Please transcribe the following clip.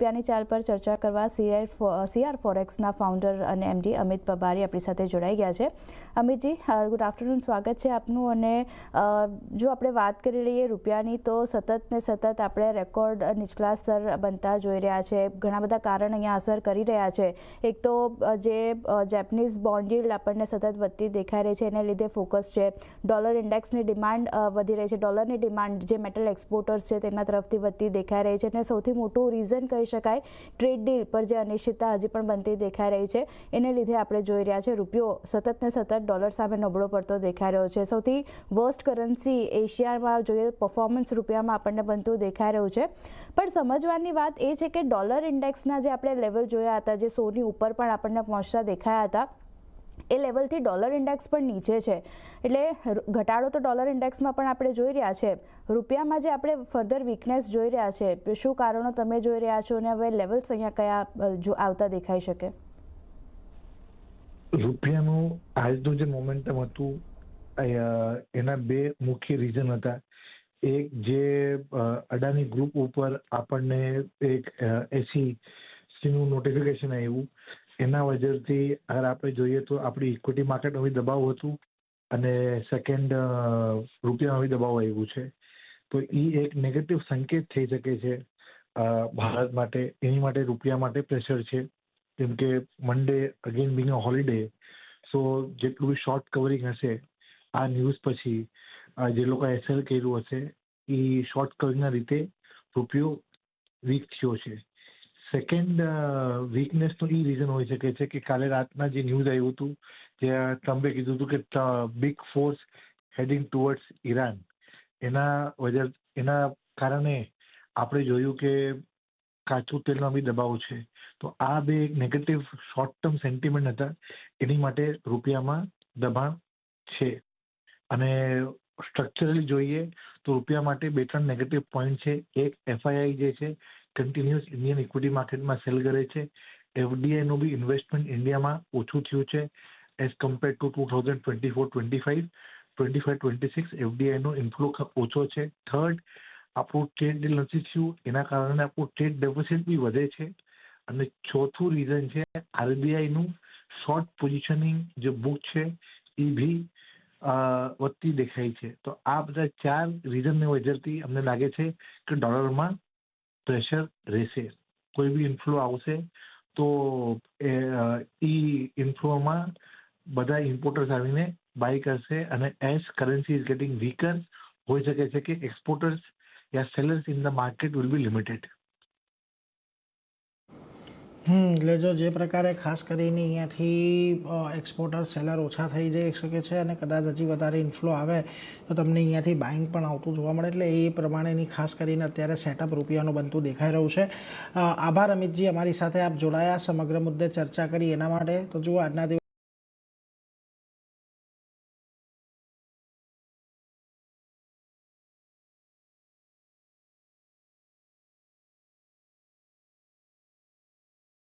રૂપિયાની ચાલ પર ચર્ચા કરવા સીઆર ફોરેક્સના ફાઉન્ડર અને એમડી અમિત પબારી આપણી સાથે જોડાઈ ગયા છે। અમિતજી, ગુડ આફ્ટરનૂન, સ્વાગત છે આપનું। અને જો આપણે વાત કરી લઈએ રૂપિયાની, તો સતત ને સતત આપણે રેકોર્ડ નીચલા સ્તર બનતા જોઈ રહ્યા છે। ઘણા બધા કારણ અહીંયા અસર કરી રહ્યા છે। એક તો જે જેપનીઝ બોન્ડ yieldઆપણને સતત વધતી દેખાઈ રહી છે, એને લીધે ફોકસ છે। ડોલર ઇન્ડેક્સની ડિમાન્ડ વધી રહી છે, ડોલરની ડિમાન્ડ જે મેટલ એક્સપોર્ટર્સ છે તેમના તરફથી વધતી દેખાઈ રહી છે। અને સૌથી મોટું રીઝન કહી શકાય ટ્રેડ ડીલ પર જે અનિશ્ચિતતા હજી પણ બનતી દેખાઈ રહી છે, એને લીધે આપણે જોઈ રહ્યા છે રૂપિયો સતત ને સતત ડોલર સામે નબળો પડતો દેખાઈ રહ્યો છે। સૌથી વર્સ્ટ કરન્સી એશિયામાં જોઈએ પરફોર્મન્સ રૂપિયામાં આપણને બનતું દેખાઈ રહ્યું છે। પણ સમજવાની વાત એ છે કે ડોલર ઇન્ડેક્સના જે આપણે લેવલ જોયા હતા, જે 100ની ઉપર પણ આપણને પહોંચતા દેખાયા હતા, એ લેવલથી ડોલર ઇન્ડેક્સ પણ નીચે છે। એટલે ઘટાડો તો ડોલર ઇન્ડેક્સમાં પણ આપણે જોઈ રહ્યા છે। રૂપિયામાં જે આપણે ફર્ધર વીકનેસ જોઈ રહ્યા છે, શું કારણો તમે જોઈ રહ્યા છો અને હવે લેવલ્સ અહીંયા કયા આવતા દેખાઈ શકે? રૂપિયાનું આજનું જે મોમેન્ટમ હતું એના બે મુખ્ય રીઝન હતા। એક, જે અડાની ગ્રુપ ઉપર આપણને એક એસસીનું નોટિફિકેશન આવ્યું, એના વજહથી અગર આપણે જોઈએ તો આપણી ઇક્વિટી માર્કેટમાં બી દબાવ હતું અને સેકન્ડ રૂપિયામાં બી દબાવ આવ્યું છે। તો એ એક નેગેટિવ સંકેત થઈ શકે છે ભારત માટે। એની માટે રૂપિયા માટે પ્રેશર છે, કેમ કે મંડે અગેન બીંગ અ હોલિડે, સો જેટલું બી શોર્ટ કવરિંગ હશે આ ન્યૂઝ પછી, જે લોકો એસએલ કર્યું હશે એ શોર્ટ કવરિંગના રીતે રૂપિયો વીક થયો છે। સેકન્ડ વીકનેસનું એ રીઝન હોઈ શકે છે કે કાલે રાતના જે ન્યૂઝ આવ્યું હતું, જ્યાં ટ્રમ્પે કીધું હતું કે big force heading towards Iran, એના કારણે આપણે જોયું કે કાચું તેલમાં બી દબાવ છે। તો આ બે નેગેટિવ શોર્ટ ટર્મ સેન્ટિમેન્ટ હતા, એની માટે રૂપિયામાં દબાણ છે। અને સ્ટ્રક્ચરલી જોઈએ તો રૂપિયા માટે બે ત્રણ નેગેટિવ પોઈન્ટ છે। એક, એફઆઈઆઈ જે છે કન્ટિન્યુઅસ ઇન્ડિયન ઇક્વિટી માર્કેટમાં સેલ કરે છે। એફડીઆઈનું બી ઇન્વેસ્ટમેન્ટ ઇન્ડિયામાં ઓછું થયું છે એઝ કમ્પેર ટુ 2024-25, 25-26 એફડીઆઈનો ઇન્ફ્લો ઓછો છે। થર્ડ, આપણું ટ્રેડ ડીલ નથી થયું, એના કારણે આપણું ટ્રેડ ડેફિસિટ બી વધે છે। અને ચોથું રીઝન છે આરબીઆઈનું શોર્ટ પોઝિશનિંગ જે બુક છે એ બી વધતી દેખાય છે। તો આ બધા ચાર રીઝનની વજહથી અમને લાગે છે કે ડોલરમાં પ્રેશર રહેશે। કોઈ બી ઇન્ફ્લો આવશે તો એ ઇન્ફ્લોમાં બધા ઇમ્પોર્ટર્સ આવીને બાય કરશે, અને as currency is getting weaker, હોઈ શકે છે કે exporters yeah sellers in the market will be limited. એટલે જો જે પ્રકારે ખાસ કરીને અહીંયાથી એક્સપોર્ટર સેલર ઓછા થઈ જઈ શકે છે અને કદાચ હજી વધારે ઇન્ફ્લો આવે તો તમને અહીંયાથી બાઇંગ પણ આવતું જોવા મળે। એટલે એ પ્રમાણેની ખાસ કરીને અત્યારે સેટઅપ રૂપિયાનું બનતું દેખાઈ રહ્યું છે। આભાર અમિતજી, અમારી સાથે આપ જોડાયા, સમગ્ર મુદ્દે ચર્ચા કરી એના માટે। તો જુઓ આજના દિવસ